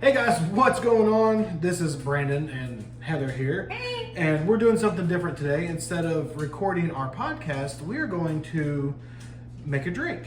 Hey guys, what's going on? This is Brandon and Heather here. Hey. And we're doing something different today. Instead of recording our podcast, we're going to make a drink.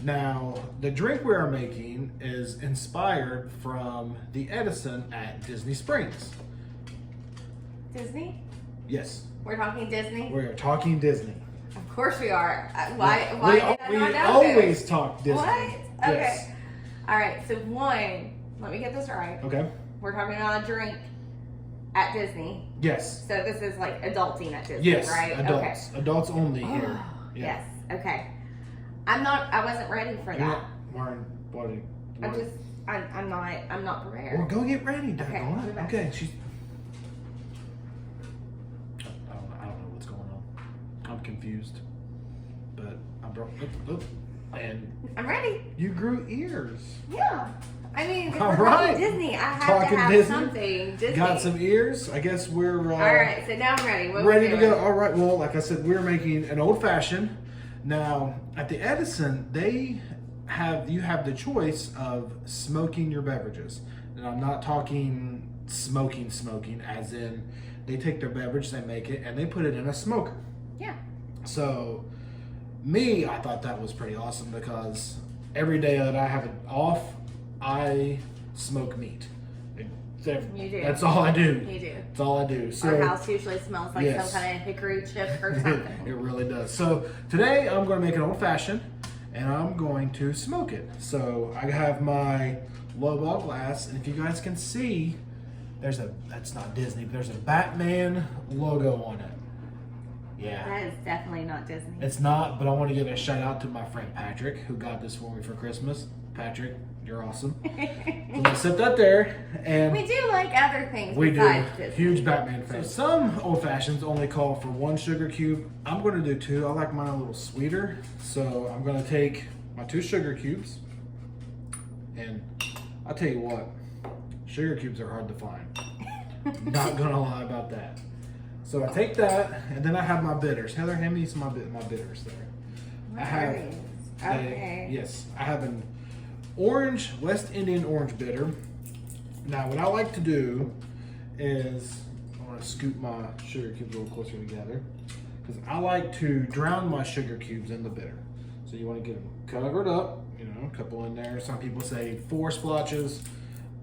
Now, the drink we are making is inspired from the Edison at Disney Springs. Disney? Yes, We're talking Disney? we are talking Disney. Of course we are. Why we, did I we not know always this? talk Disney. What? Yes. Okay. All right, so one, let me get this right. Okay. We're talking about a drink at Disney. Yes. So this is like adulting at Disney, Yes. right? Adults. Okay. Adults only here. Oh, Yeah. Yes. Okay. I wasn't ready for You're that. not wearing what? I'm not prepared. Well, go get ready, Okay, daggone be it. back. Okay, she's. I don't know what's going on. I'm confused, but I broke. And I'm ready. you grew ears. Yeah. I mean, if All we're right. talking Disney, I have Talking to have Disney. something. Disney. Got some ears. I guess we're All right, so now I'm ready. What ready we to doing? go. All right. Well, like I said, we're making an old fashioned. Now at the Edison, you have the choice of smoking your beverages, and I'm not talking smoking, as in they take their beverage, they make it, and they put it in a smoker. Yeah. So, I thought that was pretty awesome because every day that I have it off, I smoke meat. You do. That's all I do. You do. That's all I do. So, Our house usually smells like Yes. some kind of hickory chip or it something. really does. So today I'm going to make an old fashioned, and I'm going to smoke it. So I have my lowball glass, and if you guys can see, that's not Disney, but there's a Batman logo on it. Yeah. That is definitely not Disney. It's not, but I want to give a shout out to my friend Patrick, who got this for me for Christmas. Patrick, you're awesome. So let's set that there, and We do like other things we do. besides Disney. Huge Batman fan. Some old fashions only call for 1 sugar cube. I'm going to do 2. I like mine a little sweeter, so I'm going to take my 2 sugar cubes, and I'll tell you what, sugar cubes are hard to find. Not going to lie about that. So I take that, and then I have my bitters. Heather, hand me some of my bitters there. I have Okay. yes, I have an orange, West Indian orange bitter. Now, what I like to do is, I want to scoop my sugar cubes a little closer together, because I like to drown my sugar cubes in the bitter. So you want to get them covered up, a couple in there. Some people say 4 splotches.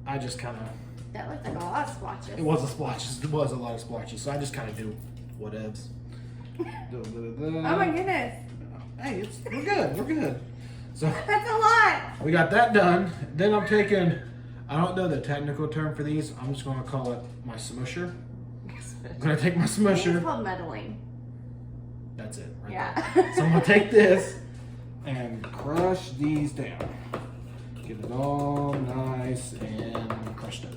I just kind of, That looks like a lot of splotches. it was a lot of splotches, so I just kind of do whatevs. Do a bit of that. Oh my goodness. Hey, we're good. So That's a lot. we got that done. Then I'm taking, I don't know the technical term for these. I'm just going to call it my smusher. I'm going to take my It's smusher. called meddling. That's it. Right Yeah. there. So I'm going to take this and crush these down. Get it all nice and crushed up.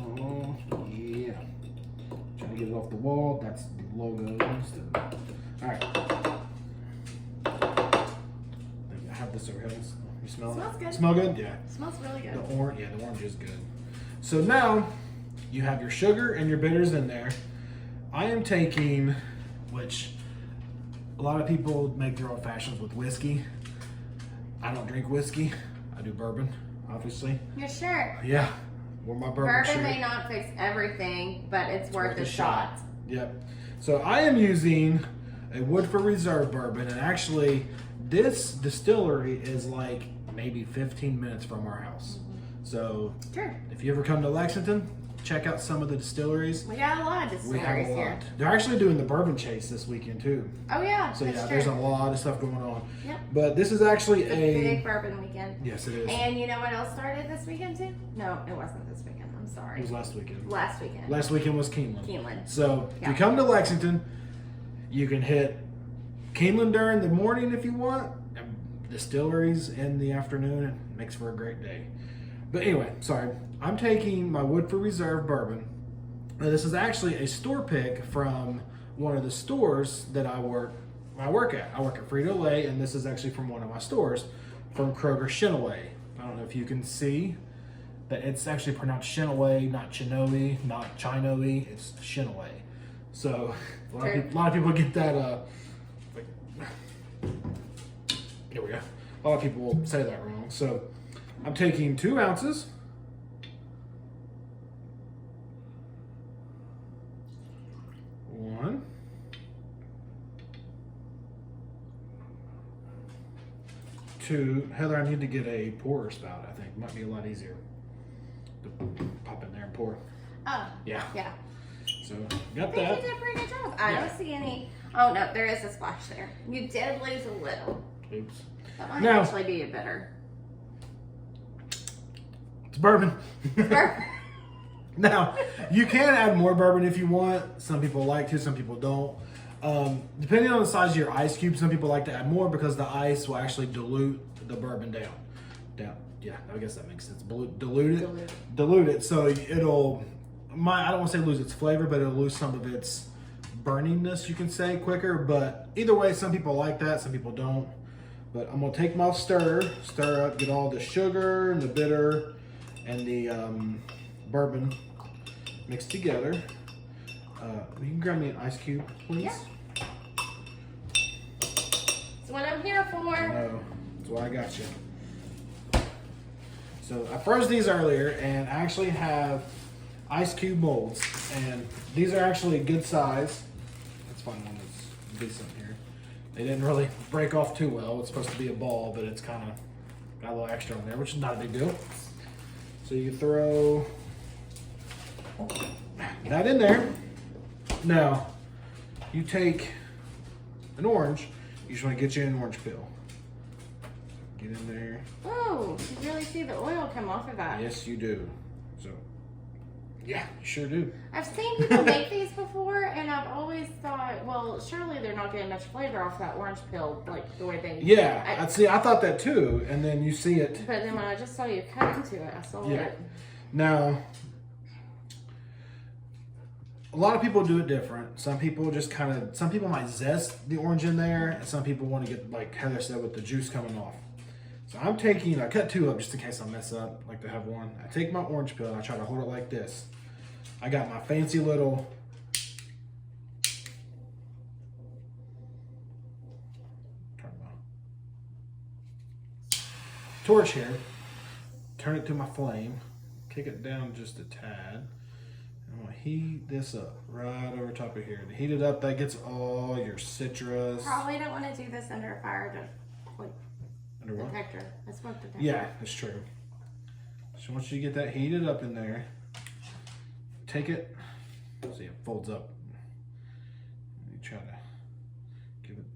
Oh, yeah. Trying to get it off the wall. That's the logo. All right. I have this over here. You smell Smells it? good. Smell good? Yeah. It smells really good. The orange is good. So now you have your sugar and your bitters in there. I am taking, which a lot of people make their old fashions with whiskey. I don't drink whiskey. I do bourbon, obviously. You're sure? Yeah. Wore my bourbon Bourbon shirt. may not fix everything, but it's worth a shot. Yep. So I am using a Woodford Reserve bourbon, and actually this distillery is like maybe 15 minutes from our house. So Sure. if you ever come to Lexington, check out some of the distilleries. We got a lot of We have distilleries a here. lot. They're actually doing the bourbon chase this weekend too. Oh yeah, So that's yeah, true. there's a lot of stuff going on. Yep. But this is actually It's a big bourbon weekend. yes, it is. And you know what else started this weekend too? No, it wasn't this weekend. I'm It sorry. was last weekend. Last weekend. Last weekend was Keeneland. Keeneland. So if you Yeah. come to Lexington, you can hit Keeneland during the morning if you want, and distilleries in the afternoon. It makes for a great day. But anyway, sorry. I'm taking my Woodford Reserve bourbon. Now, this is actually a store pick from one of the stores that I work at. I work at Frito-Lay, and this is actually from one of my stores, from Kroger Shinaway. I don't know if you can see that it's actually pronounced Shinaway, not Chinoe, not Chinoe. It's Shinaway. So a lot of people get that. Here we go. A lot of people will say that wrong. So I'm taking 2 ounces. One. 2. Heather, I need to get a pourer spout, I think. Might be a lot easier to pop in there and pour. Oh. Yeah. Yeah. So, got I think that. you did a pretty good job. I don't see any. Oh, no, there is a splash there. You did lose a little. Oops. That might Now- actually be a bitter. It's bourbon. Bourbon. Now, you can add more bourbon if you want. Some people like to, some people don't. Depending on the size of your ice cube, some people like to add more because the ice will actually dilute the bourbon down. Yeah, I guess that makes sense. Dilute it. So it'll, I don't want to say lose its flavor, but it'll lose some of its burningness, you can say, quicker. But either way, some people like that, some people don't. But I'm gonna take my stir up, get all the sugar and the bitter and the bourbon mixed together. You can grab me an ice cube, please. Yeah. That's what I'm here for. No, that's why I got you. So I froze these earlier, and I actually have ice cube molds, and these are actually a good size. Let's find one that's decent here. They didn't really break off too well. It's supposed to be a ball, but it's kind of got a little extra on there, which is not a big deal. So you throw that in there. Now, you take an orange. You just want to get you an orange peel. Get in there. Oh, you really see the oil come off of that. Yes, you do. So, yeah, you sure do. I've seen people make these before, and I've always thought, well, surely they're not getting much flavor off that orange peel, like the way they. Yeah, I thought that too, and then you see it. But then when I just saw you cut into it, I saw it. Now, a lot of people do it different. Some people just some people might zest the orange in there, and some people want to get, like Heather said, with the juice coming off. So I cut 2 up just in case I mess up. I like to have one. I take my orange peel and I try to hold it like this. I got my fancy little torch here. Turn it to my flame. Kick it down just a tad. I'm gonna heat this up right over top of here. To heat it up, that gets all your citrus. Probably don't want to do this under a fire Under what? detector. A smoke detector. Yeah, that's true. So once you get that heated up in there, take it. See, it folds up. You try to give it.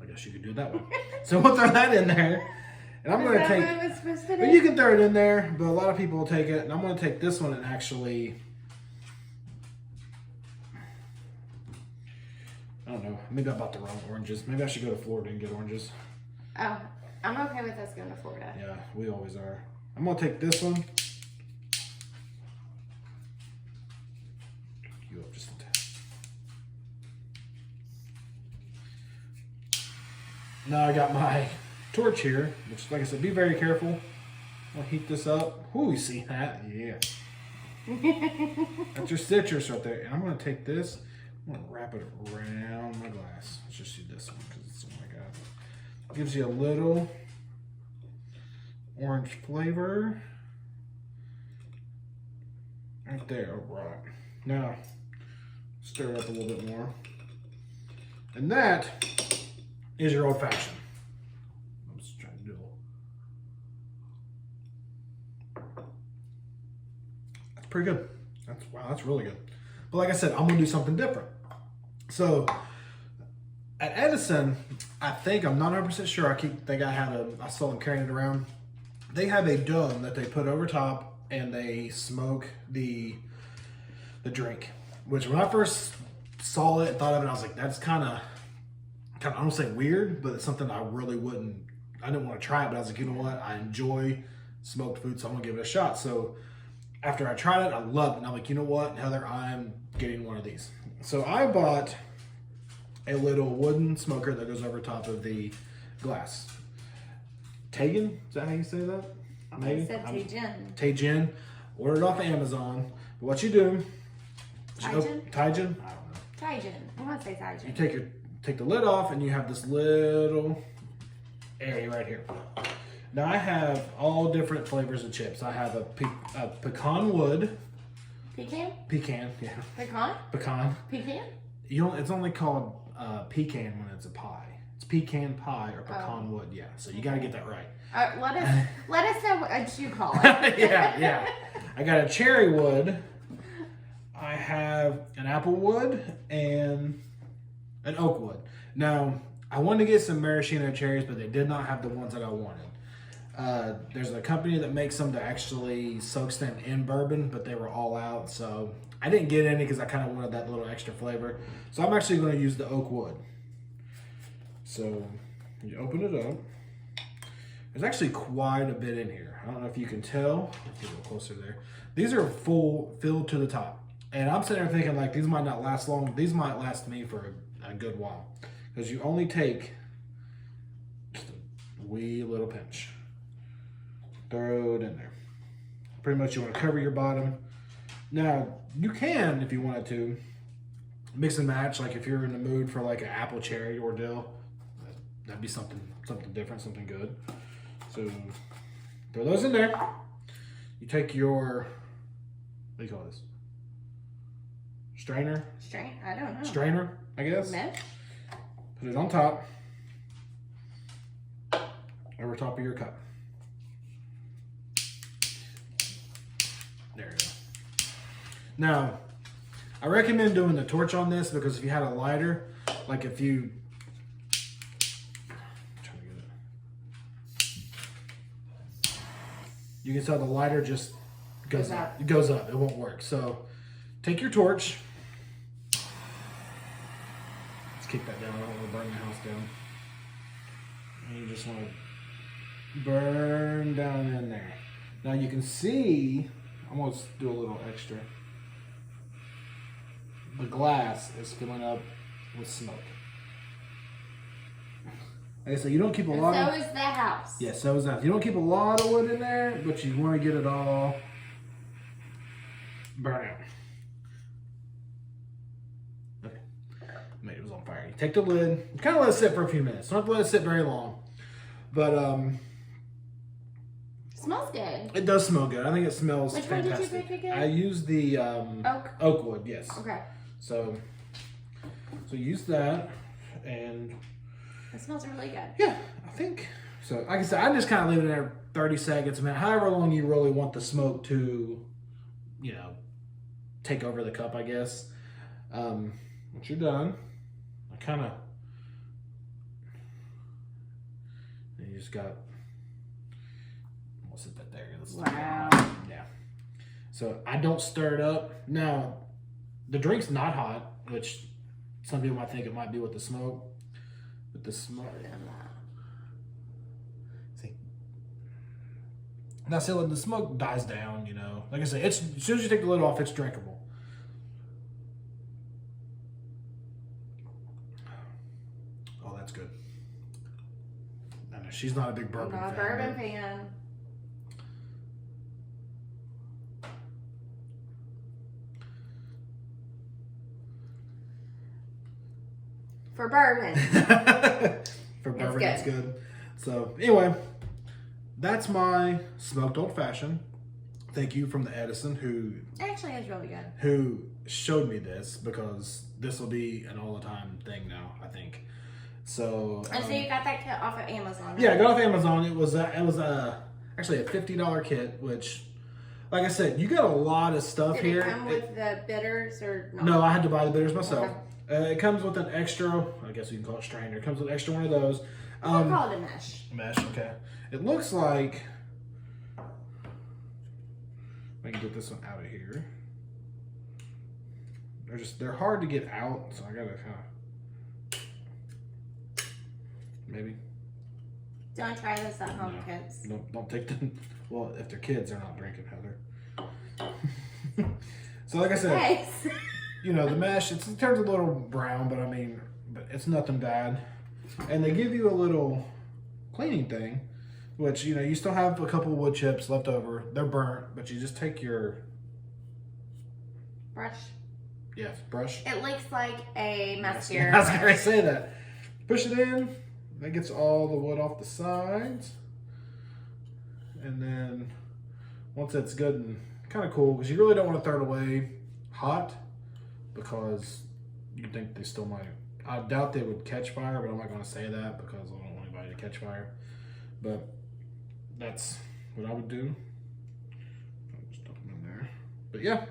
I guess you could do it that way. So we'll throw that in there, and I'm going to take. What it's supposed to do? But you can throw it in there, but a lot of people will take it, and I'm going to take this one and actually. I don't know. Maybe I bought the wrong oranges. Maybe I should go to Florida and get oranges. Oh, I'm okay with us going to Florida. Yeah, we always are. I'm going to take this one. You up just a tad. Now I got my torch here, which, like I said, be very careful. I'll heat this up. Ooh, you see that? Yeah. That's your citrus right there. And I'm going to take this. I'm going to wrap it around my glass. Let's just do this one because it's the one I got. Gives you a little orange flavor. Right there. All right. Now, stir it up a little bit more. And that is your old fashioned. I'm just trying to do a little. That's pretty good. Wow, that's really good. But like I said, I'm going to do something different. So at Edison, I think, I'm not 100% sure. I saw them carrying it around. They have a dome that they put over top and they smoke the drink. Which when I first saw it and thought of it, I was like, that's kind of, I don't say weird, but it's something I really I didn't want to try it, but I was like, you know what? I enjoy smoked food, so I'm going to give it a shot. So after I tried it, I loved it. And I'm like, you know what, Heather, I'm getting one of these. So I bought a little wooden smoker that goes over top of the glass. Taigin? Is that how you say that? Maybe? I said Taigin. Taigin. Ordered off of Amazon. But what you do... Taigin? Taigin? I don't know. Taigin. I want to say Taigin. You take the lid off and you have this little area right here. Now I have all different flavors of chips. I have a pecan wood. Pecan? Pecan, yeah. Pecan? Pecan. Pecan? It's only called pecan when it's a pie. It's pecan pie or pecan wood, yeah. So you got to get that right. Let us know what you call it. yeah. I got a cherry wood. I have an apple wood and an oak wood. Now, I wanted to get some maraschino cherries, but they did not have the ones that I wanted. There's a company that makes them that actually soaks them in bourbon, but they were all out, so I didn't get any because I kind of wanted that little extra flavor. So I'm actually going to use the oak wood. So you open it up. There's actually quite a bit in here. I don't know if you can tell. Let's get a little closer there. These are filled to the top. And I'm sitting there thinking, like, these might not last long. These might last me for a good while. Because you only take just a wee little pinch. Throw it in there. Pretty much you want to cover your bottom. Now, you can, if you wanted to, mix and match. Like if you're in the mood for like an apple cherry ordeal, that'd be something different, something good. So throw those in there. You take your, what do you call this? Strainer? I don't know. Strainer, I guess. Mesh? Put it on top. Over top of your cup. There you go. Now, I recommend doing the torch on this because if you had a lighter, like if you, you can tell the lighter just goes up. It goes up. It won't work. So take your torch. Let's kick that down. I don't want to burn the house down. And you just want to burn down in there. Now you can see, I'm going to do a little extra. The glass is filling up with smoke. Like I said, you don't keep a lot of... So is the house. Yeah, so is that. You don't keep a lot of wood in there, but you want to get it all burn out. Okay. Maybe it was on fire. You take the lid, you kind of let it sit for a few minutes. Don't have to let it sit very long. But, smells good. it does smell good. I think it smells fantastic. Which one did you pick again? I used the oak wood, yes. Okay. So use that, and it smells really good. Yeah, I think so. Like I said, I just kind of leave it there 30 seconds, man. However long you really want the smoke to, you know, take over the cup, I guess. Once you're done, I kind of, you just got. We'll sit that there. Wow. Yeah. So I don't stir it up now. The drink's not hot, which some people might think it might be with the smoke. But the smoke. See. Now, see, when the smoke dies down, you know, like I said, it's as soon as you take the lid off, it's drinkable. Oh, that's good. I know she's not a big bourbon fan. I'm not a bourbon fan. For bourbon. For bourbon, it's good. So, anyway, that's my smoked old fashioned. Thank you from the Edison Actually, it's really good. Who showed me this because this will be an all the time thing now, I think. So. And so you got that kit off of Amazon. Right? Yeah, I got off Amazon. It was actually a $50 kit, which, like I said, you got a lot of stuff here. Did it come with the bitters or not? No, I had to buy the bitters myself. Okay. It comes with an extra, I guess you can call it strainer. It comes with an extra one of those. We'll call it a mesh. Mesh, okay. It looks like, if I can get this one out of here. They're hard to get out, so I gotta kind of, maybe. Don't try this at home, No. kids. Don't take them. Well, if they're kids, they're not drinking, Heather. So like I said. Nice. You know, the mesh, it turns a little brown, but I mean, it's nothing bad. And they give you a little cleaning thing, which, you know, you still have a couple of wood chips left over. They're burnt, but you just take your... Brush. Yes, brush. It looks like a mascara. I was going to say that. Push it in. That gets all the wood off the sides. and then once it's good and kind of cool, because you really don't want to throw it away hot, because you think they still might. I doubt they would catch fire, but I'm not going to say that because I don't want anybody to catch fire. But that's what I would do. I'll just dump them in there. But yeah,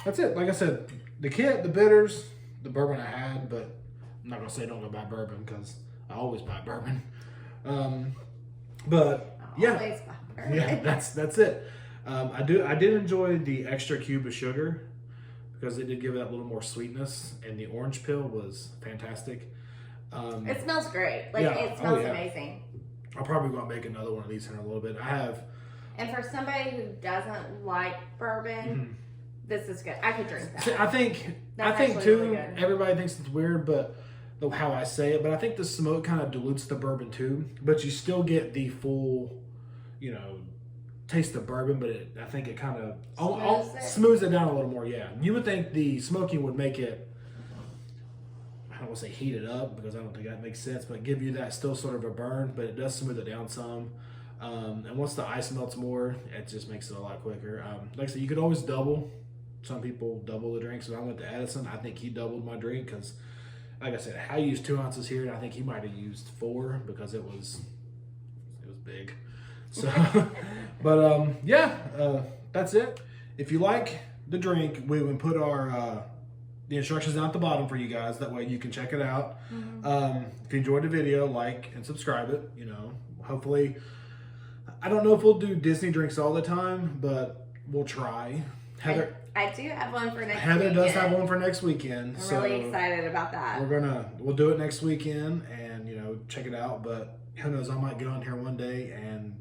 that's it. Like I said, the kit, the bitters, the bourbon I had, but I'm not going to say don't go buy bourbon because I always buy bourbon. But yeah, Always buy bourbon. yeah, that's it. I did enjoy the extra cube of sugar because it did give it that little more sweetness, and the orange peel was fantastic. It smells great. Like, yeah. it smells yeah. amazing. I'll probably go and make another one of these in a little bit. I have. And for somebody who doesn't like bourbon, this is good. I could drink that. I think That's too. really good. Everybody thinks it's weird, but how I say it. But I think the smoke kind of dilutes the bourbon too. But you still get the full, taste of bourbon. But I think it kind of smooths it down a little more. Yeah, you would think the smoking would make it. I don't want to say heat it up because I don't think that makes sense, but give you that still sort of a burn, but it does smooth it down some. And once the ice melts more, it just makes it a lot quicker. Like I said, you could always double. Some people double the drinks. So I went to Edison. I think he doubled my drink because, like I said, I used 2 ounces here, and I think he might have used 4 because it was big. So, but that's it. If you like the drink, we would put our the instructions down at the bottom for you guys. That way you can check it out. If you enjoyed the video, like and subscribe it. Hopefully, I don't know if we'll do Disney drinks all the time, but we'll try. Heather, I do have one for next Heather weekend. does have one for next weekend. I'm really excited about that. We'll do it next weekend and check it out. But who knows? I might get on here one day and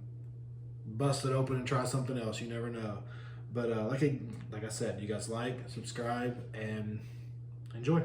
bust it open and try something else. You never know. But like I said, you guys like, subscribe, and enjoy.